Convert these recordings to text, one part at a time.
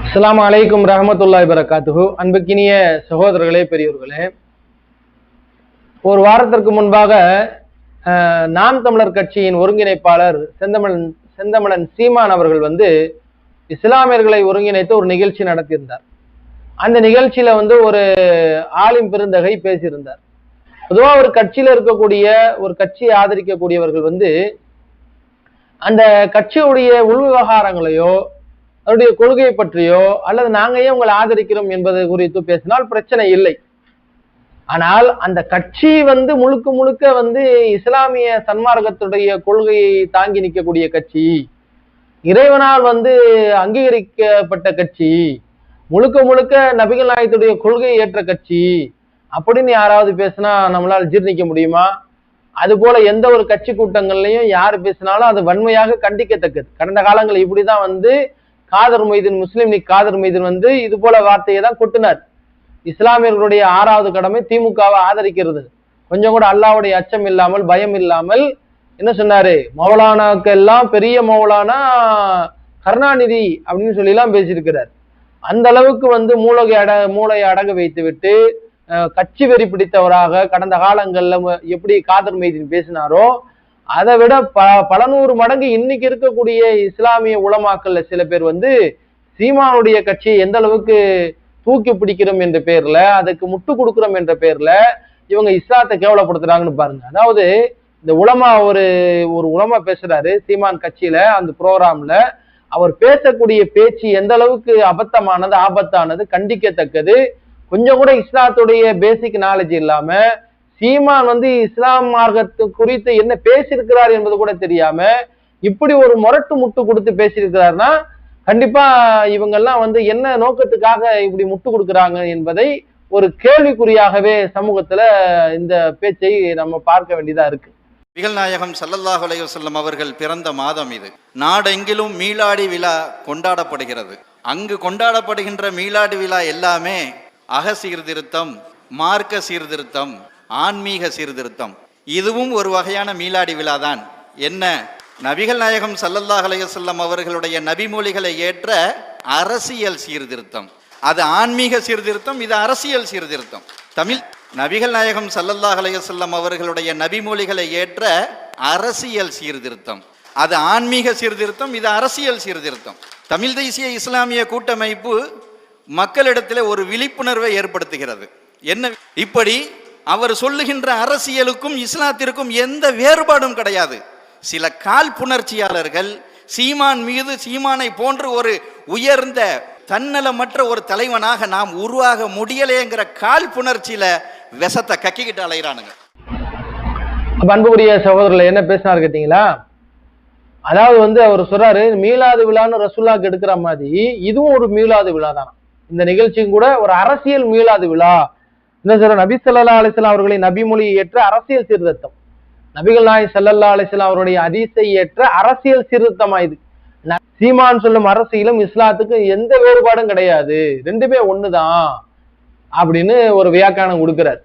அஸ்ஸலாமு அலைக்கும் ரஹமத்துல்லாஹி வரகாத்துஹு. அன்புக்கினிய சகோதரர்களே, பெரியோர்களே, ஒரு வாரத்திற்கு முன்பாக நாம் தமிழர் கட்சியின் ஒருங்கிணைப்பாளர் செந்தமிழன் சீமான் அவர்கள் இஸ்லாமியர்களை ஒருங்கிணைத்து ஒரு நிகழ்ச்சி நடத்தியிருந்தார். அந்த நிகழ்ச்சியில ஒரு ஆலிம் பெருந்தகை பேசியிருந்தார். பொதுவாக ஒரு கட்சியில இருக்கக்கூடிய ஒரு கட்சியை ஆதரிக்கக்கூடியவர்கள் அந்த கட்சியுடைய உள் விவகாரங்களையோ அவருடைய கொள்கையை பற்றியோ அல்லது நாங்க ஏன் உங்களை ஆதரிக்கிறோம் என்பது குறித்து பேசினால் பிரச்சனை இல்லை. ஆனால் அந்த கட்சி முழுக்க முழுக்க இஸ்லாமிய சன்மார்க்கத்துடைய கொள்கையை தாங்கி நிற்கக்கூடிய கட்சி, இறைவனால் அங்கீகரிக்கப்பட்ட கட்சி, முழுக்க முழுக்க நபிகள் நாயகத்துடைய கொள்கையை ஏற்ற கட்சி அப்படின்னு யாராவது பேசினா நம்மளால் ஜீர்ணிக்க முடியுமா? அது போல எந்த ஒரு கட்சி கூட்டங்கள்லையும் யார் பேசினாலும் அது வன்மையாக கண்டிக்கத்தக்கது. கடந்த காலங்கள் இப்படிதான் காதர் மொய்தீன், முஸ்லீம் லீக் காதர் மொய்தீன் இது போல வார்த்தையை தான் கொட்டினார். இஸ்லாமியர்களுடைய 6வது கடமை திமுகவை ஆதரிக்கிறது. கொஞ்சம் கூட அல்லாஹ்வுடைய அச்சம் இல்லாமல், பயம் இல்லாமல் என்ன சொன்னாரு, மௌலானாக்கு எல்லாம் பெரிய மௌலானா கருணாநிதி அப்படின்னு சொல்லி எல்லாம் பேசியிருக்கிறார். அந்த அளவுக்கு மூளையை அடக வைத்து விட்டு கட்சி வெறி பிடித்தவராக கடந்த காலங்கள்ல எப்படி காதர் மொய்தீன் பேசினாரோ அதை விட பல நூறு மடங்கு இன்னைக்கு இருக்கக்கூடிய இஸ்லாமிய உலமாக்கள்ல சில பேர் சீமானுடைய கட்சியை எந்த அளவுக்கு தூக்கி பிடிக்கிறோம் என்ற பேர்ல, அதுக்கு முட்டு கொடுக்கிறோம் என்ற பேர்ல இவங்க இஸ்லாத்தை கேவலப்படுத்துறாங்கன்னு பாருங்க. அதாவது இந்த உலமா ஒரு உலமா பேசுறாரு சீமான் கட்சியில, அந்த ப்ரோக்ராம்ல அவர் பேசக்கூடிய பேச்சு எந்த அளவுக்கு அபத்தமானது, ஆபத்தானது, கண்டிக்கத்தக்கது. கொஞ்சம் கூட இஸ்லாத்துடைய பேசிக் நாலேஜ் இல்லாம சீமான் இஸ்லாம் மார்க்கத்து குறித்து என்ன பேசியிருக்கிறார் என்பது கூட தெரியாம இப்படி ஒரு முரட்டு முட்டு கொடுத்து பேசியிருக்கிறார்னா கண்டிப்பா இவங்கெல்லாம் என்ன நோக்கத்துக்காக இப்படி முட்டு கொடுக்குறாங்க என்பதை ஒரு கேள்விக்குறியாகவே சமூகத்துல இந்த பேச்சை நம்ம பார்க்க வேண்டியதா இருக்கு. நபிகள் நாயகம் ஸல்லல்லாஹு அலைஹி வஸல்லம் அவர்கள் பிறந்த மாதம் இது. நாடெங்கிலும் மீலாடி விழா கொண்டாடப்படுகிறது. அங்கு கொண்டாடப்படுகின்ற மீலாடி விழா எல்லாமே அக சீர்திருத்தம், மார்க்க சீர்திருத்தம், ஆன்மீக சீர்திருத்தம். இதுவும் ஒரு வகையான மீலாடி விழா தான். என்ன, நபிகள் நாயகம் ஸல்லல்லாஹு அலைஹி வஸல்லம் அவர்களுடைய நபிமொழிகளை ஏற்ற அரசியல் சீர்திருத்தம். அது ஆன்மீக சீர்திருத்தம், இது அரசியல் சீர்திருத்தம். நபிகள் நாயகம் ஸல்லல்லாஹு அலைஹி வஸல்லம் அவர்களுடைய நபிமொழிகளை ஏற்ற அரசியல் சீர்திருத்தம், அது ஆன்மீக சீர்திருத்தம், இது அரசியல் சீர்திருத்தம். தமிழ் தேசிய இஸ்லாமிய கூட்டமைப்பு மக்களிடத்தில் ஒரு விழிப்புணர்வை ஏற்படுத்துகிறது. என்ன, இப்படி அவர் சொல்லுகின்ற அரசியலுக்கும் இஸ்லாத்திற்கும் எந்த வேறுபாடும் கிடையாது. சில காழ்ப்புணர்ச்சியாளர்கள் சீமான் மீது, சீமானை போன்று ஒரு உயர்ந்த தன்னலமற்ற ஒரு தலைவனாக நாம் உருவாக முடியலைங்கிற காழ்ப்புணர்ச்சியில விஷத்தை கக்கிக்கிட்டு அலைகிறானுங்க. அன்புக்குரிய சகோதரர்கள் என்ன பேசினார் கேட்டீங்களா? அதாவது அவர் சொல்றாரு மீலாது விழான்னு ரசூலுல்லாஹ்க்கு எடுக்கிற மாதிரி இதுவும் ஒரு மீலாது விழா தான். இந்த நிகழ்ச்சியும் கூட ஒரு அரசியல் மீலாது விழா. என்ன சொல்ற, நபி ஸல்லல்லாஹு அலைஹி வஸல்லம் அவர்களின் நபிமொழியை ஏற்ற அரசியல் சீர்திருத்தம், நபிகள் நாயகம் ஸல்லல்லாஹு அலைஹி வஸல்லம் அவருடைய ஹதீஸை ஏற்ற அரசியல் சீர்திருத்தமா இது. சீமான் சொல்லும் அரசியலும் இஸ்லாத்துக்கு எந்த வேறுபாடும் கிடையாது, ரெண்டுமே ஒண்ணுதான் அப்படின்னு ஒரு வியாக்கியானம் கொடுக்கிறார்.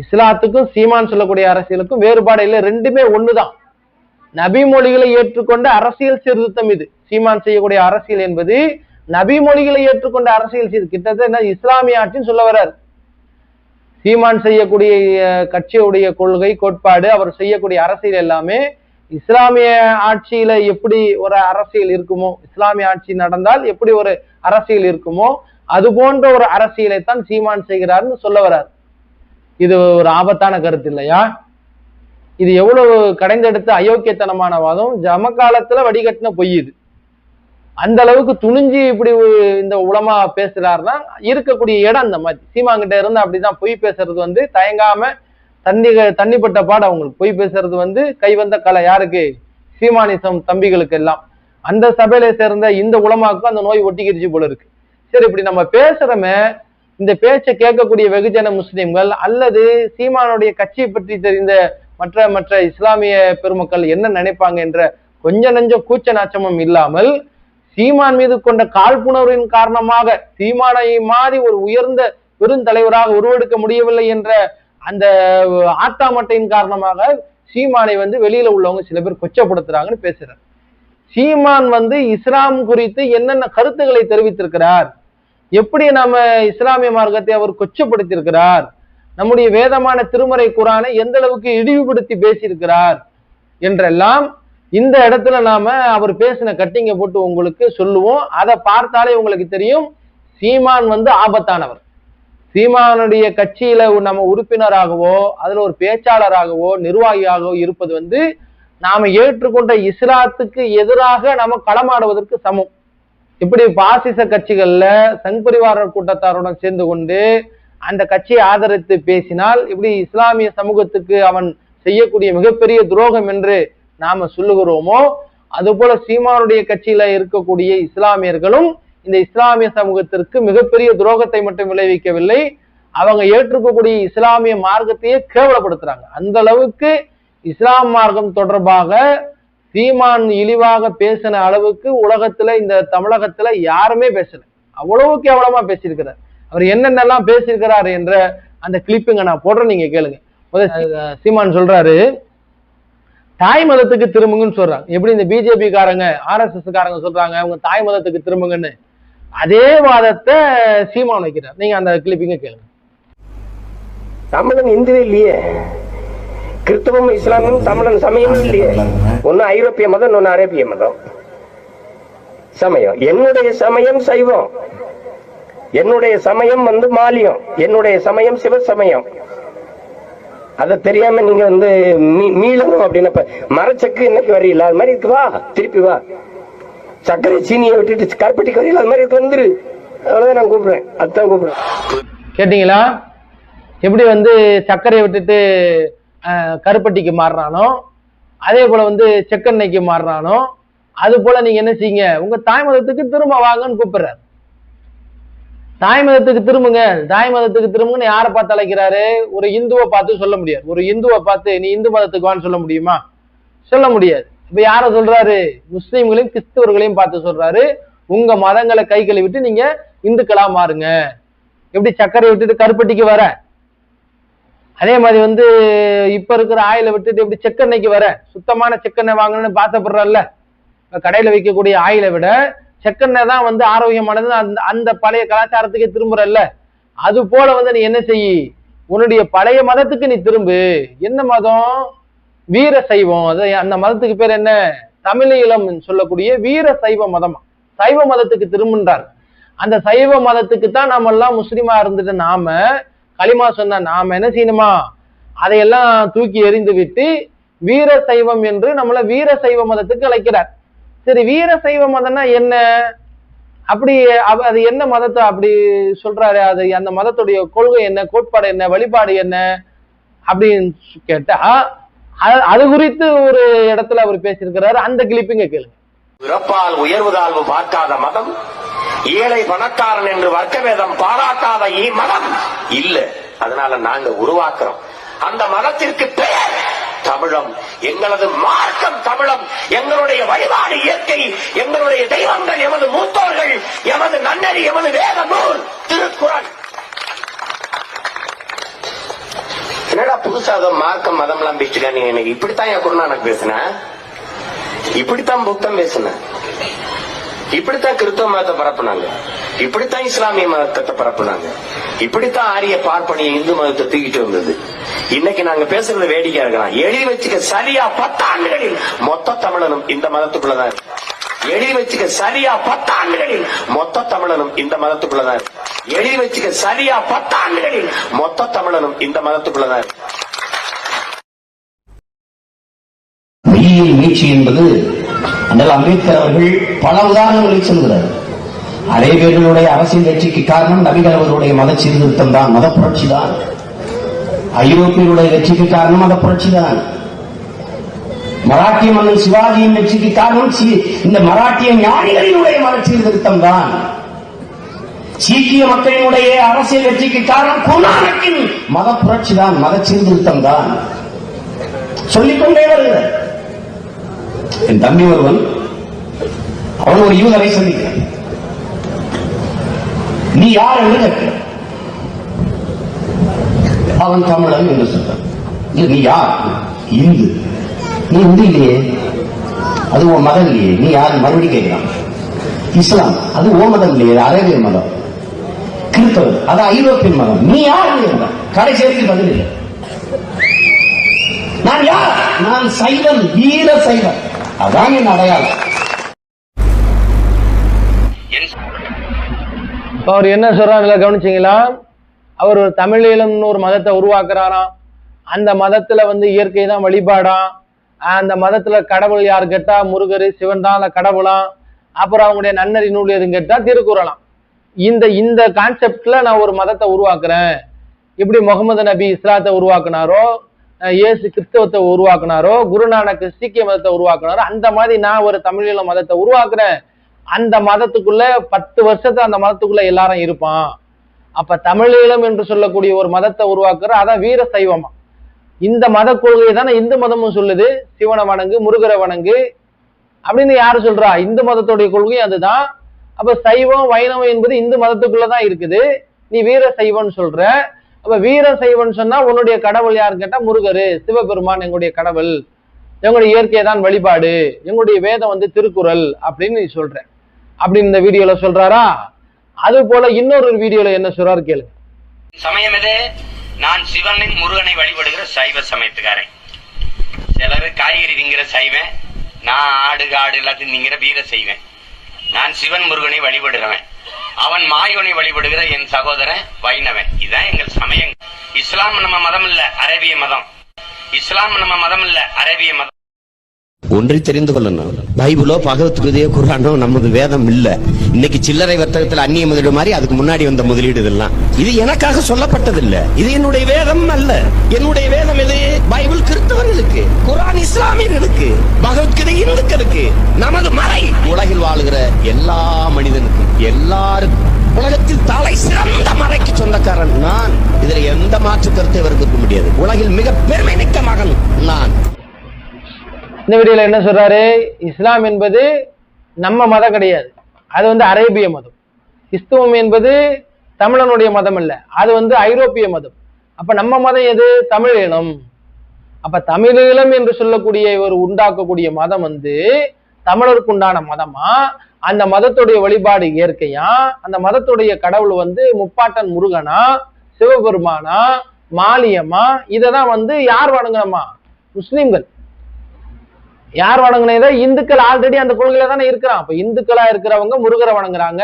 இஸ்லாத்துக்கும் சீமான் சொல்லக்கூடிய அரசியலுக்கும் வேறுபாடு இல்லை, ரெண்டுமே ஒண்ணுதான். நபிமொழிகளை ஏற்றுக்கொண்ட அரசியல் சீர்திருத்தம் இது. சீமான் செய்யக்கூடிய அரசியல் என்பது நபிமொழிகளை ஏற்றுக்கொண்ட அரசியல் கிட்டத்தட்ட இஸ்லாமிய ஆட்சின்னு சொல்ல வர்றார். சீமான் செய்யக்கூடிய கட்சியுடைய கொள்கை, கோட்பாடு, அவர் செய்யக்கூடிய அரசியல் எல்லாமே இஸ்லாமிய ஆட்சியில எப்படி ஒரு அரசியல் இருக்குமோ, இஸ்லாமிய ஆட்சி நடந்தால் எப்படி ஒரு அரசியல் இருக்குமோ அது போன்ற ஒரு அரசியலை தான் சீமான் செய்கிறார்னு சொல்ல வர்றார். இது ஒரு ஆபத்தான கருத்து இல்லையா? இது எவ்வளவு கடைந்தெடுத்த அயோக்கியத்தனமான வாதம், ஜமக்காலத்துல வடிகட்டின பொய் இது. அந்த அளவுக்கு துணிஞ்சு இப்படி இந்த உலமா பேசுறாருன்னா இருக்கக்கூடிய இடம் அந்த மாதிரி. சீமாங்கிட்ட இருந்து அப்படிதான் பொய் பேசுறது தயங்காம தண்ணிப்பட்ட பாடு அவங்களுக்கு. பொய் பேசுறது கை வந்த கலை. யாருக்கு? சீமானிசம் தம்பிகளுக்கு எல்லாம். அந்த சபையில சேர்ந்த இந்த உலமாவுக்கும் அந்த நோய் ஒட்டிக்கிடுச்சு போல இருக்கு. சரி, இப்படி நம்ம பேசுறோமே, இந்த பேச்சை கேட்கக்கூடிய வெகுஜன முஸ்லிம்கள் அல்லது சீமானுடைய கட்சியை பற்றி தெரிந்த மற்ற இஸ்லாமிய பெருமக்கள் என்ன நினைப்பாங்க என்ற கொஞ்ச நெஞ்ச கூச்ச நாச்சமும் இல்லாமல் சீமான் மீது கொண்ட காழ்ப்புணர்வின் காரணமாக சீமானை மாறி ஒரு உயர்ந்த பெருந்தலைவராக உருவெடுக்க முடியவில்லை என்ற அந்த ஆட்டாமட்டையின் காரணமாக சீமானை வெளியில உள்ளவங்க சில பேர் கொச்சப்படுத்துறாங்கன்னு பேசுறாரு. சீமான் இஸ்லாம் குறித்து என்னென்ன கருத்துக்களை தெரிவித்திருக்கிறார், எப்படி நம்ம இஸ்லாமிய மார்க்கத்தை அவர் கொச்சப்படுத்தியிருக்கிறார், நம்முடைய வேதமான திருமறை குரானை எந்த அளவுக்கு இழிவுபடுத்தி பேசியிருக்கிறார் என்றெல்லாம் இந்த இடத்துல நாம அவர் பேசின கட்டிங்க போட்டு உங்களுக்கு சொல்லுவோம். அதை பார்த்தாலே உங்களுக்கு தெரியும் சீமான் ஆபத்தானவர். சீமானுடைய கட்சியில நம்ம உறுப்பினராகவோ அதுல ஒரு பேச்சாளராகவோ நிர்வாகியாகவோ இருப்பது நாம ஏற்றுக்கொண்ட இஸ்லாத்துக்கு எதிராக நாம களமாடுவதற்கு சமம். இப்படி பாசிச கட்சிகள்ல சங் பரிவார கூட்டத்தாருடன் சேர்ந்து கொண்டு அந்த கட்சியை ஆதரித்து பேசினால் இப்படி இஸ்லாமிய சமூகத்துக்கு அவன் செய்யக்கூடிய மிகப்பெரிய துரோகம் என்று நாம சொல்லுகிறோமோ, அது போல சீமானுடைய கட்சியில இருக்கக்கூடிய இஸ்லாமியர்களும் இந்த இஸ்லாமிய சமூகத்திற்கு மிகப்பெரிய துரோகத்தை மட்டும் விளைவிக்கவில்லை, அவங்க ஏற்றுக்கக்கூடிய இஸ்லாமிய மார்க்கத்தையே கேவலப்படுத்துறாங்க. அந்த அளவுக்கு இஸ்லாம் மார்க்கம் தொடர்பாக சீமான் இழிவாக பேசின அளவுக்கு உலகத்துல இந்த தமிழகத்துல யாருமே பேசல. அவ்வளவு கேவலமா பேசியிருக்கிறார். அவர் என்னென்னலாம் பேசியிருக்கிறார் என்ற அந்த கிளிப்பிங்க நான் போடுறேன், நீங்க கேளுங்க. சீமான் சொல்றாரு, தாய் மதத்துக்கு திரும்புங்கன்னு சொல்றாங்க. எப்படி இந்த பிஜேபி காரங்க RSS காரங்க சொல்றாங்க அவங்க தாய் மதத்துக்கு திரும்புங்கன்னு, அதே வாதத்தை சீமான் வைக்கிறார். நீங்க அந்த கிளிப்பிங்க கேளுங்க. தமிழன் இந்துவே இல்லையே, கிறிஸ்தவம் இஸ்லாமும் தமிழன் சமயமும் இல்லையே. ஒன்னு ஐரோப்பிய மதம், ஒன்னு அரேபிய மதம். சமயம் என்னுடைய சமயம் சைவம், என்னுடைய சமயம் மாலியம், என்னுடைய சமயம் சிவ சமயம். அதை தெரியாம நீங்க மீளணும் அப்படின்னு மரச்சக்கு இன்னைக்கு வரையில அது மாதிரி இருக்கு, வா திருப்பி வா. சர்க்கரை சீனியை விட்டுட்டு கருப்பட்டிக்கு வரையில அது மாதிரி வந்துரு. அவ்வளவுதான் நான் கூப்பிடுறேன், அதுதான் கூப்பிடுறேன். கேட்டீங்களா? எப்படி சர்க்கரையை விட்டுட்டு கருப்பட்டிக்கு மாறுறானோ, அதே போல செக்கெண்ணெய்க்கு மாறுறானோ, அது போல நீங்க என்ன செய்யுங்க, உங்க தாய் மதத்துக்கு திரும்ப வாங்கன்னு கூப்பிடுறாரு. தாய் மதத்துக்கு திரும்புங்க, தாய் மதத்துக்கு திரும்புங்கன்னு யாரை பார்த்து அழைக்கிறாரு? ஒரு இந்துவை பார்த்து சொல்ல முடியாது. ஒரு இந்துவை பார்த்து நீ இந்து மதத்துக்கு வான்னு சொல்ல முடியுமா? சொல்ல முடியாது. இப்ப யார சொல்றாரு? முஸ்லீம்களையும் கிறிஸ்தவர்களையும் பார்த்து சொல்றாரு, உங்க மதங்களை கை கழுவிட்டு நீங்க இந்துக்களா மாறுங்க. எப்படி சர்க்கரை விட்டுட்டு கருப்பட்டிக்கு வர, அதே மாதிரி இப்ப இருக்கிற ஆயில விட்டுட்டு எப்படி செக்கெண்ணெய்க்கு வர, சுத்தமான செக்கெண்ணெய் வாங்கணும்னு பாசப்படுறல்ல. கடையில வைக்கக்கூடிய ஆயில விட செக்கெண்ணெய் தான் ஆரோக்கியமானது, அந்த பழைய கலாச்சாரத்துக்கே திரும்புறல்ல. அது போல நீ என்ன செய்யி, உன்னுடைய பழைய மதத்துக்கு நீ திரும்பு. என்ன மதம்? வீர சைவம். அந்த மதத்துக்கு பேர் என்ன? தமிழீழம் சொல்லக்கூடிய வீர சைவ மதம். சைவ மதத்துக்கு திரும்புன்றார். அந்த சைவ மதத்துக்கு தான் நாம எல்லாம் முஸ்லிமா இருந்துட்டு நாம களிமா சொன்ன நாம என்ன செய்யணுமா, அதையெல்லாம் தூக்கி எறிந்து விட்டு வீர சைவம் என்று நம்மள வீர சைவ மதத்துக்கு அழைக்கிறார். சரி, வீர சைவ மதம்னா என்ன? அப்படி அது என்ன மதத்தை அப்படி சொல்றாரு? அது அந்த மதத்துடைய கொள்கை என்ன, கோட்பாடு என்ன, வழிபாடு என்ன அப்படின்னு கேட்டா அது குறித்து ஒரு இடத்துல அவர் பேசியிருக்கிறாரு. அந்த கிளிப்பிங்க கேளுங்க. பிறப்பால் உயர்வுதாழ்வு பார்க்காத மதம், ஏழை பணக்காரன் என்று வர்க்க வேதம் பாராட்டாத மதம் இல்ல. அதனால நாங்க உருவாக்குறோம் அந்த மதத்திற்கு பெயர் தமிழம். எங்களது மார்க்கம் தமிழம், எங்களுடைய வழிபாடு இயற்கை, எங்களுடைய தெய்வங்கள் எமது மூத்தோர்கள், எமது நன்னறி, எமது வேத நூல் திருக்குறள். என்னடா புதுசாக மார்க்கம் மதம் எல்லாம் பேசிட்டு எனக்கு இப்படித்தான் என் குருநானக் பேசினேன், இப்படித்தான் புத்தம் பேசினேன், இப்படித்தான் கிறிஸ்தவ மதத்தை பரப்புனாங்க, இப்படித்தான் இஸ்லாமிய மதத்தை பரப்புனாங்க, இப்படித்தான் ஆரிய பார்ப்பனிய இந்து மதத்தை தூக்கிட்டு வந்தது. இன்னைக்கு நாங்க பேசுறது வேடிக்கையா இருக்கலாம். எழுதி வச்சுக்க, சரியா 10 ஆண்டுகளில் மொத்த தமிழனும் இந்த மதத்துக்குள்ளதான். எழுதி வச்சுக்க, சரியா 10 ஆண்டுகளில் மொத்த தமிழனும் இந்த மதத்துக்குள்ளதான். எழுதி வச்சுக்க, சரியா 10 ஆண்டுகளில் மொத்த தமிழனும் இந்த மதத்துக்குள்ளதான். மெய்யில் மீட்சி என்பது அண்ணல் அம்பேத்கர் அவர்கள் பல உதாரணங்களை சொல்கிறார். அரேபியர்களுடைய அரசியல் வெற்றிக்கு காரணம் நபிகள் அவர்களுடைய மத சீர்திருத்தம் தான், மத புரட்சி தான். ஐரோப்பியருடைய வெற்றிக்கு காரணம் மத புரட்சி தான். மராட்டிய மன்னன் சிவாஜியின் வெற்றிக்கு காரணம் இந்த மராட்டிய ஞானிகளினுடைய மத சீர்திருத்தம் தான். சீக்கிய மக்களினுடைய அரசியல் வெற்றிக்கு காரணம் குருநானக்கின் மத புரட்சி தான், மத சீர்திருத்தம் தான். சொல்லிக்கொண்டே வருகிறார். என் தம்பி ஒருவன், அவன் ஒரு யூதரை சந்திக்கிறான். நீ யார் என்று கேட்கிறான். அவன் தமிழன் என்று சொல்றான். நீ யார்? இந்து. நீ இந்து இல்லையே. அது உன் மதம் இல்லையே, நீ யார் மறுபடியும் கேட்கிறான். இஸ்லாம் அது ஓ மதம் இல்லையே, அரேபிய மதம். கிறிஸ்தவர் அது ஐரோப்பிய மதம். நீ யார்? கடைசி பதில் இல்லை. நான் யார்? நான் சைவன், வீர சைவன். அதான் என் அடையாளம். அவர் என்ன சொல்றாங்க கவனிச்சீங்களா? அவர் ஒரு தமிழீழம்னு ஒரு மதத்தை உருவாக்குறாராம். அந்த மதத்துல இயற்கை தான் வழிபாடாம். அந்த மதத்துல கடவுள் யாரு கேட்டா முருகர் சிவன் தான் அந்த கடவுளாம். அப்புறம் அவங்களுடைய நன்னறி நூல் எதுன்னு கேட்டா திருக்குறளாம். இந்த கான்செப்ட்ல நான் ஒரு மதத்தை உருவாக்குறேன். இப்படி முகமது நபி இஸ்லாத்தை உருவாக்குனாரோ, இயேசு கிறிஸ்தவத்தை உருவாக்குனாரோ, குருநானக் சீக்கிய மதத்தை உருவாக்குனாரோ, அந்த மாதிரி நான் ஒரு தமிழீழ மதத்தை உருவாக்குறேன். அந்த மதத்துக்குள்ள 10 வருஷத்துல அந்த மதத்துக்குள்ள எல்லாரும் இருப்பான். அப்ப தமிழீழம் என்று சொல்லக்கூடிய ஒரு மதத்தை உருவாக்குற அதான் வீர சைவமா. இந்த மத கொள்கையை தானே இந்து மதமும் சொல்லுது. சிவனை வணங்கு, முருகரை வணங்கு அப்படின்னு யாரு சொல்றா? இந்து மதத்துடைய கொள்கை அதுதான். அப்ப சைவம் வைணவம் என்பது இந்து மதத்துக்குள்ளதான் இருக்குது. நீ வீர சைவன் சொல்ற. அப்ப வீர சைவன் சொன்னா உன்னுடைய கடவுள் யாருன்னு கேட்டா முருகரு, சிவபெருமான் எங்களுடைய கடவுள், எங்களுடைய இயற்கை தான் வழிபாடு, எங்களுடைய வேதம் திருக்குறள் அப்படின்னு நீ சொல்ற. அப்படி இந்த வீடியோல சொல்றாரா? அது போல இன்னொரு வீடியோல என்ன சொல்றாரு கேளுங்க. சமயம் எது? நான் சிவனின் முருகனை வழிபடுகிற சைவ சமயத்துக்காரன். சிலரு காய்கறி திங்கிற சைவன், நான் ஆடு காடு எல்லாத்தையும் திங்கிற வீர செய்வேன். நான் சிவன் முருகனை வழிபடுகிறவன், அவன் மாயோனை வழிபடுகிற என் சகோதரன் வைணவன். இதுதான் எங்கள் சமயம். இஸ்லாம் நம்ம மதம் இல்ல, அரேபிய மதம். இஸ்லாம் நம்ம மதம் இல்ல, அரேபிய மதம். ஒன்றை தெரிந்து கொள்ளணும், பைபிளோ பகவத்கீதையோ குர்ஆனோ நமது வேதம் இல்ல. இன்னைக்கு சில்லறை வர்த்தகத்தில் அந்நிய முதலீடு மாதிரி அதுக்கு முன்னாடி வந்த முதலீடு இதெல்லாம் இது எனக்காக சொல்லப்பட்டது இல்ல. இது என்னுடைய வேதம் அல்ல. என்னுடைய வேதம் எது? பைபிள் கிறிஸ்தவர்களுக்கு, குர்ஆன் இஸ்லாமியர்களுக்கு, பகவத்கீதை இந்துக்களுக்கு, நமது மறை உலகில் வாழுகிற எல்லா மனிதனுக்கும், எல்லாருக்கும். உலகத்தில் தலை சிறந்த மறைக்கு சொந்தக்காரன் நான். இதுல எந்த மாற்று கருத்தை இருக்க முடியாது. உலகில் மிக பெருமை மிக்க மகன் நான். இந்த வீடியோல என்ன சொல்றாரு? இஸ்லாம் என்பது நம்ம மதம் கிடையாது, அது அரேபிய மதம். கிறிஸ்துவம் என்பது தமிழனுடைய மதம் இல்ல, அது ஐரோப்பிய மதம். அப்ப நம்ம மதம் எது? தமிழீழம். அப்ப தமிழீழம் என்று சொல்லக்கூடிய இவர் உண்டாக்கக்கூடிய மதம் தமிழருக்கு உண்டான மதமா? அந்த மதத்துடைய வழிபாடு இயற்கையா? அந்த மதத்துடைய கடவுள் முப்பாட்டன் முருகனா, சிவபெருமானா, மாலியமா? இததான் யார் வணங்கணுமா? முஸ்லிம்கள். யார் வணங்கினதை? இந்துக்கள் ஆல்ரெடி அந்த கொள்கையில தானே இருக்கிறான். அப்ப இந்துக்களா இருக்கிறவங்க முருகரை வணங்குறாங்க,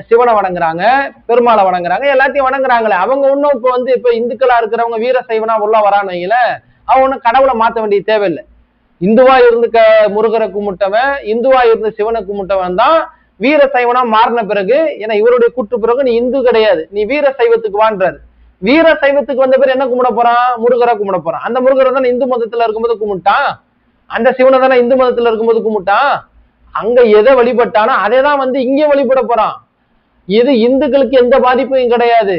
சிவனை வணங்குறாங்க, பெருமாளை வணங்குறாங்க, எல்லாத்தையும் வணங்குறாங்களே. அவங்க ஒன்னும் இப்ப இந்துக்களா இருக்கிறவங்க வீர சைவனா உள்ள வரானுங்கள, அவன் ஒன்னும் கடவுளை மாத்த வேண்டிய தேவையில்லை. இந்துவா இருந்து முருகரை கும்பிட்டவன், இந்துவா இருந்து சிவனை கும்பிட்டவன் தான் வீர சைவனா மாறின பிறகு, ஏன்னா இவருடைய கூட்டு பிறகு நீ இந்து கிடையாது, நீ வீர சைவத்துக்கு வான்றாரு. வீர சைவத்துக்கு வந்த பேர் என்ன கும்பிட போறான்? முருகரை கும்பிட போறான். அந்த முருகரை தான் இந்து மதத்துல இருக்கும்போது கும்பிட்டான், அந்த சிவனை தானே இந்து மதத்துல இருக்கும்போது கும்பிட்டான். அங்க எதை வழிபட்டானோ அதே தான் இங்க வழிபட போறான். இது இந்துக்களுக்கு எந்த பாதிப்பும் கிடையாது.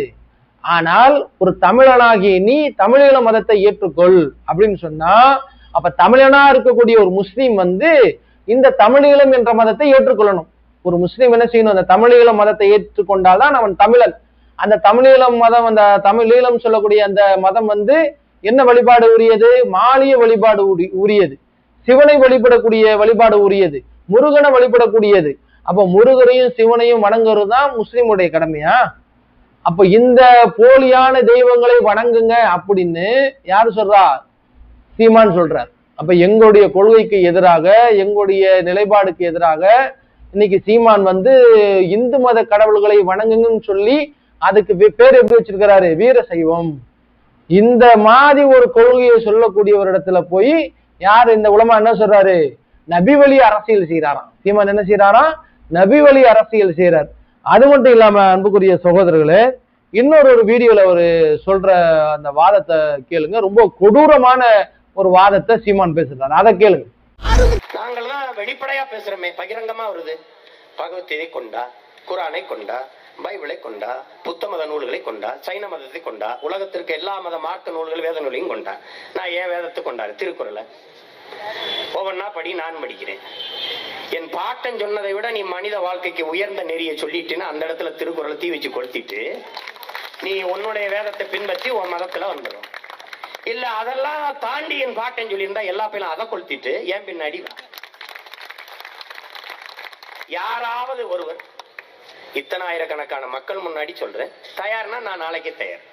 ஆனால் ஒரு தமிழனாகி நீ தமிழீழ மதத்தை ஏற்றுக்கொள் அப்படின்னு சொன்னா, அப்ப தமிழனா இருக்கக்கூடிய ஒரு முஸ்லீம் இந்த தமிழீழம் என்ற மதத்தை ஏற்றுக்கொள்ளணும். ஒரு முஸ்லீம் என்ன செய்யணும்? அந்த தமிழீழ மதத்தை ஏற்றுக்கொண்டால்தான் அவன் தமிழன். அந்த தமிழீழம் மதம், அந்த தமிழீழம் சொல்லக்கூடிய அந்த மதம் என்ன வழிபாடு உரியது? மாலிய வழிபாடு உரியது, சிவனை வழிபடக்கூடிய வழிபாடு உரியது, முருகனை வழிபடக்கூடியது. அப்ப முருகரையும் சிவனையும் வணங்குறது தான் முஸ்லிமுடைய கடமையா? அப்ப இந்த போலியான தெய்வங்களை வணங்குங்க அப்படின்னு யாரு சொல்றா? சீமான் சொல்றார். அப்ப எங்களுடைய கொள்கைக்கு எதிராக, எங்களுடைய நிலைப்பாடுக்கு எதிராக இன்னைக்கு சீமான் இந்து மத கடவுள்களை வணங்குங்கன்னு சொல்லி அதுக்கு பேர் எப்படி வச்சிருக்கிறாரு? வீர சைவம். இந்த மாதிரி ஒரு கொள்கையை சொல்லக்கூடிய ஒரு இடத்துல போய் யாரு இந்த உலமா என்ன சொல்றாரு? நபி வழி அரசியல் செய்யறாராம். சீமான் என்ன செய்யறாராம்? நபி வழி அரசியல் செய்யறார். அது மட்டும் இல்லாம அன்புக்குரிய சகோதரர்களே, இன்னொரு வீடியோல ஒரு சொல்ற அந்த வாதத்தை கேளுங்க. ரொம்ப கொடூரமான ஒரு வாதத்தை சீமான் பேசுறாரு, அதை கேளுங்க. நாங்கள் தான் வெளிப்படையா பேசுறோமே, பகிரங்கமா வருது. பகவத்கீதை கொண்டா, குர்ஆனை கொண்டா, பைபிளை கொண்டா, புத்த மத நூல்களை கொண்டா, சைன மதத்தை கொண்டா, உலகத்திற்கு எல்லா மத மார்க்க நூல்கள் வேத நூலையும் கொண்டா. நான் ஏன் வேதத்தை கொண்டாரு? திருக்குறளை ஒவ்வொன்னா படி, நான் படிக்கிறேன். என் பாட்டன் சொன்னதை விட நீ மனித வாழ்க்கைக்கு உயர்ந்த நெறியை சொல்லிட்டுன்னு அந்த இடத்துல திருக்குறளை தீ வச்சு கொளுத்திட்டு நீ உன்னுடைய வேதத்தை பின்பற்றி உன் மதத்துல வந்துடும். இல்ல அதெல்லாம் தாண்டி என் பாட்டன் சொல்லியிருந்தா எல்லா பேரும் அதை கொளுத்திட்டு ஏன் பின்னாடி யாராவது ஒருவர் இத்தனை ஆயிரக்கணக்கான மக்கள் முன்னாடி சொல்றேன் தயார்னா நான் நாளைக்கே தயார்.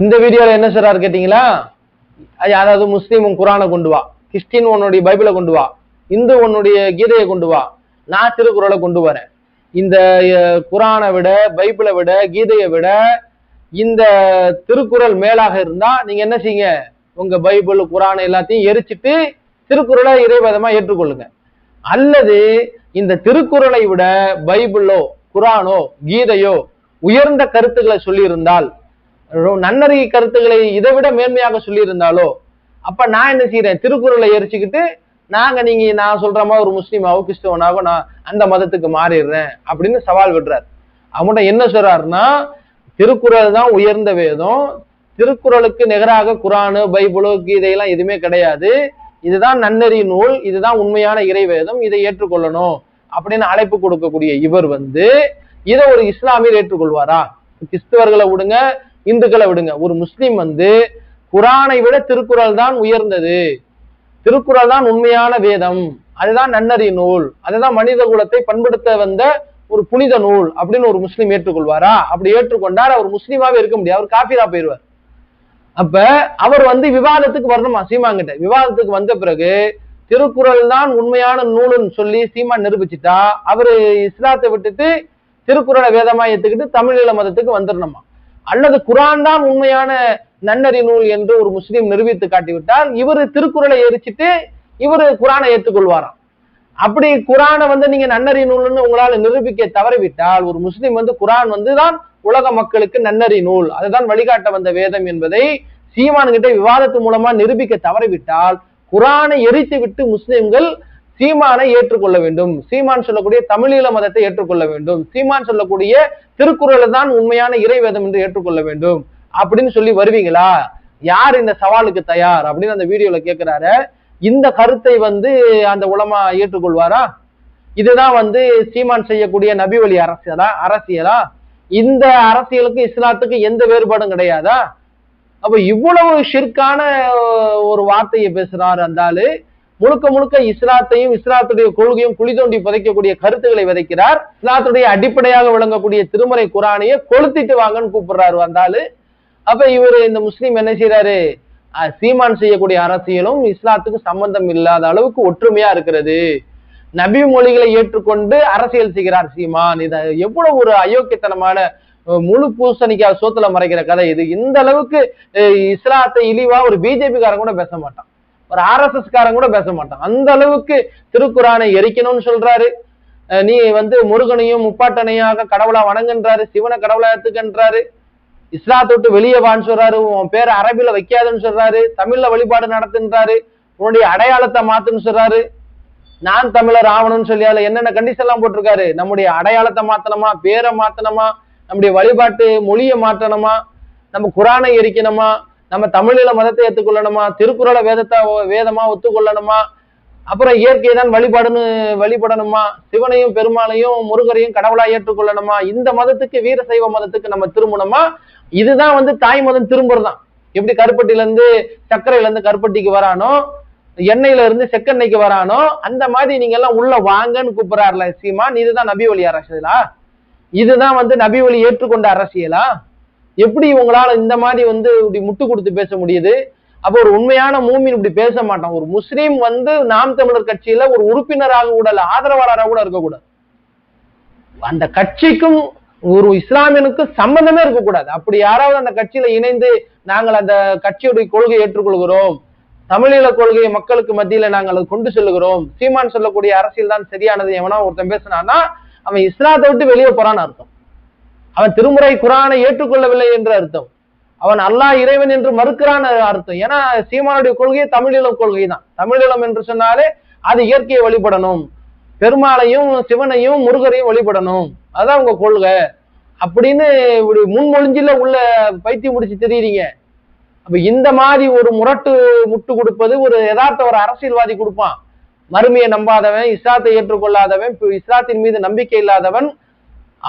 இந்த வீடியோல என்ன சொல்றாரு கேட்டீங்களா? அதாவது முஸ்லீம் உன் குரானை கொண்டு வா, கிறிஸ்டின் உன்னுடைய பைபிளை கொண்டு வா, இந்து உன்னுடைய கீதையை கொண்டு வா, நான் திருக்குறளை கொண்டு வரேன். இந்த குரானை விட, பைபிளை விட, கீதையை விட இந்த திருக்குறள் மேலாக இருந்தா நீங்க என்ன செய்யுங்க, உங்க பைபிள் குரானை எல்லாத்தையும் எரிச்சிட்டு திருக்குறளை இறைவேதமா ஏற்றுக்கொள்ளுங்க. அல்லது இந்த திருக்குறளை விட பைபிளோ குரானோ கீதையோ உயர்ந்த கருத்துக்களை சொல்லி இருந்தால், நன்னறி கருத்துக்களை இதை விட மேன்மையாக சொல்லி இருந்தாலோ, அப்ப நான் என்ன செய்யறேன், திருக்குறளை எரிச்சுக்கிட்டு நீங்க நான் சொல்ற மாதிரி ஒரு முஸ்லீமாவோ கிறிஸ்தவனாவோ நான் அந்த மதத்துக்கு மாறிடுறேன் அப்படின்னு சவால் விடுறாரு. அவங்கள்ட்ட என்ன சொல்றாருன்னா, திருக்குறள் தான் உயர்ந்த வேதம், திருக்குறளுக்கு நிகராக குரானு பைபிளோ கீதையெல்லாம் எதுவுமே கிடையாது, இதுதான் நன்னறி நூல், இதுதான் உண்மையான இறைவேதம், இதை ஏற்றுக்கொள்ளணும் அப்படின்னு அழைப்பு கொடுக்கக்கூடிய இவர் இதை ஒரு இஸ்லாமியர் ஏற்றுக்கொள்வாரா? கிறிஸ்தவர்களை விடுங்க, இந்துக்களை விடுங்க, ஒரு முஸ்லீம் குரானை விட திருக்குறள் தான் உயர்ந்தது, திருக்குறள் தான் உண்மையான வேதம், அதுதான் நன்னறி நூல், அதுதான் மனித குலத்தை பண்படுத்த வந்த ஒரு புனித நூல் அப்படின்னு ஒரு முஸ்லீம் ஏற்றுக்கொள்வாரா? அப்படி ஏற்றுக்கொண்டார் அவர் முஸ்லீமாவே இருக்க முடியாது, அவர் காபிரா போயிடுவார். அப்ப அவர் விவாதத்துக்கு வரணுமா சீமான்கிட்ட? விவாதத்துக்கு வந்த பிறகு திருக்குறள் தான் உண்மையான நூலுன்னு சொல்லி சீமான் நிரூபிச்சுட்டா அவரு இஸ்லாத்தை விட்டுட்டு திருக்குறளை வேதமா ஏத்துக்கிட்டு தமிழீழ மதத்துக்கு வந்துடணுமா? அல்லது குரான் தான் உண்மையான நன்னறி நூல் என்று ஒரு முஸ்லீம் நிரூபித்து காட்டிவிட்டால் இவரு திருக்குறளை எரிச்சிட்டு இவரு குரானை ஏற்றுக்கொள்வாராம். அப்படி குரானை நீங்க நன்னறி நூல்னு உங்களால நிரூபிக்க தவறிவிட்டால், ஒரு முஸ்லீம் குரான் தான் உலக மக்களுக்கு நன்னறி நூல், அதுதான் வழிகாட்ட வந்த வேதம் என்பதை சீமான் கிட்ட விவாதத்து மூலமா நிரூபிக்க தவறிவிட்டால், குரானை எரித்து விட்டு முஸ்லிம்கள் சீமானை ஏற்றுக்கொள்ள வேண்டும், சீமான் சொல்லக்கூடிய தமிழீழ மதத்தை ஏற்றுக்கொள்ள வேண்டும், சீமான் சொல்லக்கூடிய திருக்குறளை தான் உண்மையான இறைவேதம் என்று ஏற்றுக்கொள்ள வேண்டும் அப்படின்னு சொல்லி வருவீங்களா? யார் இந்த சவாலுக்கு தயார் அப்படின்னு அந்த வீடியோல கேட்கிறாரு. இந்த கருத்தை அந்த உலமா ஏற்றுக்கொள்வாரா? இதுதான் சீமான் செய்யக்கூடிய நபி வழி அரசியலா? இந்த அரசியலுக்கு இஸ்லாத்துக்கு எந்த வேறுபாடும் கிடையாதா? அப்ப இவ்வளவு ஷிர்கான ஒரு வார்த்தையை பேசுறாரு அந்த ஆளு. முழுக்க முழுக்க இஸ்லாத்தையும் இஸ்லாத்துடைய கொள்கையும் குழி தோண்டி புதைக்கக்கூடிய கருத்துக்களை விதைக்கிறார். இஸ்லாத்துடைய அடிப்படையாக விளங்கக்கூடிய திருமறை குரானையே கொளுத்திட்டு வாங்கன்னு கூப்பிடுறாரு அந்த ஆளு. அப்ப இவரு இந்த முஸ்லீம் என்ன செய்யறாரு, சீமான் செய்யக்கூடிய அரசியலும் இஸ்லாத்துக்கு சம்பந்தம் இல்லாத அளவுக்கு ஒற்றுமையா இருக்கிறது, நபி மொழிகளை ஏற்றுக்கொண்டு அரசியல் செய்கிறார் சீமான். இத எவ்வளவு ஒரு அயோக்கியத்தனமான முழு பூசணிக்காய் சோத்துல மறைக்கிற கதை இது. இந்த அளவுக்கு இஸ்லாத்தை இழிவா ஒரு பிஜேபி காரன் கூட பேச மாட்டான், ஒரு RSS காரன் கூட பேச மாட்டான். அந்த அளவுக்கு திருக்குறானை எரிக்கணும்னு சொல்றாரு. நீ முருகனையும் முப்பாட்டனையாக கடவுளா வணங்குன்றாரு, சிவனை கடவுளா ஏத்துக்கன்றாரு, இஸ்லாத்தை விட்டு வெளியே வான்னு சொல்றாரு, உன் பேரை அரபில வைக்காதுன்னு சொல்றாரு, தமிழ்ல வழிபாடு நடத்துன்றாரு, உன்னுடைய அடையாளத்தை மாத்துன்னு சொல்றாரு, நான் தமிழர் ஆவணும்னு சொல்லி அதுல என்னென்ன கண்டிஷன் எல்லாம் போட்டிருக்காரு. நம்முடைய அடையாளத்தை மாத்தணுமா, பேரை மாத்தணுமா, நம்முடைய வழிபாட்டு மொழியை மாற்றணுமா, நம்ம குரானை எரிக்கணுமா, நம்ம தமிழீழ மதத்தை ஏற்றுக்கொள்ளணுமா, திருக்குறளை வேதமா ஒத்துக்கொள்ளணுமா, அப்புறம் இயற்கையை தான் வழிபடணுமா, சிவனையும் பெருமாளையும் முருகரையும் கடவுளா ஏற்றுக்கொள்ளணுமா, இந்த மதத்துக்கு வீரசைவ மதத்துக்கு நம்ம திரும்பணுமா? இதுதான் தாய் மதம் திரும்புறதுதான். எப்படி கருப்பட்டில இருந்து சர்க்கரையில இருந்து கருப்பட்டிக்கு வரானோ, எண்ணெயில இருந்து செக்கெண்ணெய்க்கு வரானோ, அந்த மாதிரி நீங்க எல்லாம் உள்ள வாங்கன்னு கூப்பிடுறாருல சீமான். இதுதான் நபி வழி அரசியலா? இதுதான் நபி வழி ஏற்றுக்கொண்ட அரசியலா? எப்படி உங்களால இந்த மாதிரி இப்படி முட்டு கொடுத்து பேச முடியுது? அப்ப ஒரு உண்மையான மூமின் இப்படி பேச மாட்டான். ஒரு முஸ்லீம் நாம் தமிழர் கட்சியில ஒரு உறுப்பினராக கூட இல்ல, ஆதரவாளராக கூட இருக்கக்கூடாது. அந்த கட்சிக்கும் ஒரு இஸ்லாமியனுக்கும் சம்பந்தமே இருக்கக்கூடாது. அப்படி யாராவது அந்த கட்சியில இணைந்து நாங்கள் அந்த கட்சியுடைய கொள்கையை ஏற்றுக்கொள்கிறோம், தமிழீழ கொள்கையை மக்களுக்கு மத்தியில நாங்கள் அதை கொண்டு செல்லுகிறோம், சீமான் சொல்லக்கூடிய அரசியல் தான் சரியானது எவனா ஒருத்தன் பேசினான்னா அவன் இஸ்லாத்தை விட்டு வெளியே போறான்னு அர்த்தம். அவன் திருமுறை குரானை ஏற்றுக்கொள்ளவில்லை என்று அர்த்தம். அவன் அல்லாஹ் இறைவன் என்று மறுக்கிறான் அர்த்தம். ஏன்னா சீமானுடைய கொள்கையை தமிழீழ கொள்கை தான். தமிழீழம் என்று சொன்னாலே அது இயற்கையை வழிபடணும், பெருமாளையும் சிவனையும் முருகரையும் வழிபடணும், அதான் உங்க கொள்கை அப்படின்னு இப்படி முன்மொழிஞ்சில உள்ள பைத்தியம் முடிச்சு தெரியுறீங்க. அப்ப இந்த மாதிரி ஒரு முட்டு கொடுப்பது ஒரு யதார்த்த ஒரு அரசியல்வாதி கொடுப்பான். மறுமையை நம்பாதவன், இஸ்லாத்தை ஏற்றுக்கொள்ளாதவன், இஸ்லாத்தின் மீது நம்பிக்கை இல்லாதவன்,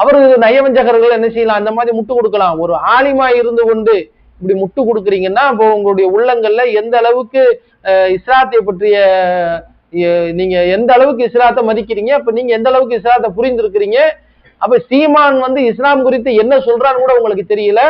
அவரு நயவஞ்சகர்கள் என்ன செய்யலாம், அந்த மாதிரி முட்டு கொடுக்கலாம். ஒரு ஆலிமா இருந்து கொண்டு இப்படி முட்டு கொடுக்குறீங்கன்னா அப்போ உங்களுடைய உள்ளங்கள்ல எந்த அளவுக்கு இஸ்லாத்தை பற்றிய நீங்க எந்த அளவுக்கு இஸ்லாத்தை மதிக்கிறீங்க, அப்ப நீங்க எந்த அளவுக்கு இஸ்லாத்தை புரிந்திருக்கிறீங்க, அப்ப சீமான் வந்து இஸ்லாம் குறித்து என்ன சொல்றான்னு கூட உங்களுக்கு தெரியல.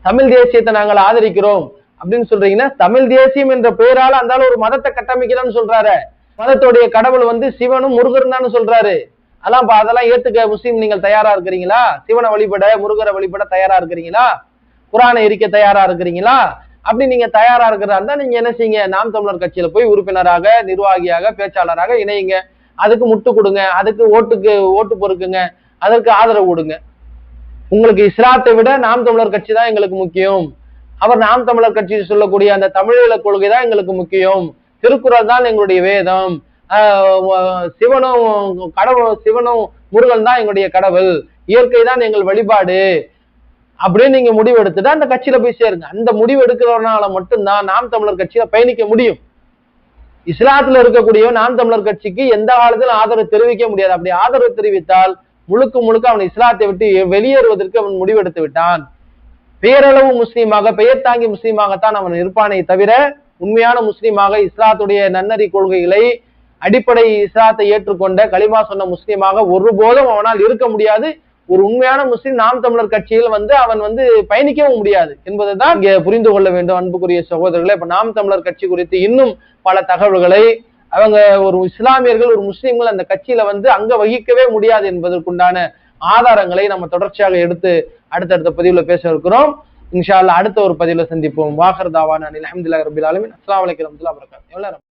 தமிழ் தேசியத்தை நாங்கள் ஆதரிக்கிறோம் அப்படின்னு சொல்றீங்கன்னா, தமிழ் தேசியம் என்ற பெயரால அந்த ஒரு மதத்தை கட்டமைக்கிறான்னு சொல்றாரு. மதத்துடைய கடவுள் வந்து சிவனும் முருகரும் தான் சொல்றாரு. அதெல்லாம் ஏத்துக்க முஸ்லீம் நீங்கள் தயாரா இருக்கிறீங்களா? சிவனை வழிபட முருகரை வழிபட தயாரா இருக்கிறீங்களா? குரானை எரிக்க தயாரா இருக்கிறீங்களா? அப்படி நீங்க தயாரா இருக்கிறதா நீங்க என்ன செய்யுங்க, நாம் தமிழர் கட்சியில போய் உறுப்பினராக, நிர்வாகியாக, பேச்சாளராக இணையுங்க. அதுக்கு முட்டு கொடுங்க, அதுக்கு ஓட்டு பொறுக்குங்க, அதற்கு ஆதரவு கொடுங்க. உங்களுக்கு இஸ்லாத்தை விட நாம் தமிழர் கட்சி தான் எங்களுக்கு முக்கியம். அவர் நாம் தமிழர் கட்சி சொல்லக்கூடிய அந்த தமிழீழ கொள்கை தான் எங்களுக்கு முக்கியம். திருக்குறள் தான் எங்களுடைய வேதம். சிவனும் முருகன் தான் எங்களுடைய கடவுள், இயற்கை தான் எங்கள் வழிபாடு அப்படின்னு நீங்க முடிவு எடுத்துட்டு அந்த கட்சியில போய் சேருங்க. அந்த முடிவு எடுக்கிறவனால மட்டும்தான் நாம் தமிழர் கட்சியில பயணிக்க முடியும். இஸ்லாத்துல இருக்கக்கூடிய நாம் தமிழர் கட்சிக்கு எந்த காலத்திலும் ஆதரவு தெரிவிக்க முடியாது. அப்படி ஆதரவு தெரிவித்தால் முழுக்க அவன் இஸ்லாத்தை விட்டு வெளியேறுவதற்கு அவன் முடிவெடுத்து விட்டான். பேரளவு முஸ்லீமாக, பெயர் தாங்கி முஸ்லீமாகத்தான் அவன் இருப்பானே தவிர உண்மையான முஸ்லீமாக, இஸ்லாத்துடைய நன்னறி கொள்கைகளை அடிப்படை இஸ்லாத்தை ஏற்றுக்கொண்ட களிமா சொன்ன முஸ்லீமாக ஒருபோதும் அவனால் இருக்க முடியாது. ஒரு உண்மையான முஸ்லீம் நாம் தமிழர் கட்சியில் அவன் பயணிக்கவும் முடியாது என்பதைதான் இங்க புரிந்து கொள்ள வேண்டும். அன்புக்குரிய சகோதரர்களே, இப்ப நாம் தமிழர் கட்சி குறித்து இன்னும் பல தகவல்களை அவங்க ஒரு இஸ்லாமியர்கள், ஒரு முஸ்லீம்கள் அந்த கட்சியில அங்க வகிக்கவே முடியாது என்பதற்குண்டான ஆதாரங்களை நம்ம தொடர்ச்சியாக எடுத்து அடுத்தடுத்த பதிவுல பேச இருக்கிறோம். இன்ஷா அல்லாஹ் அடுத்த ஒரு பதிவுல சந்திப்போம். வாஹர் தாவானா அல்ஹம்துலில்லாஹி ரப்பில் ஆலமீன். அஸ்ஸலாமு அலைக்கும் வரஹ்மத்துல்லாஹி வபரகாத்துஹு.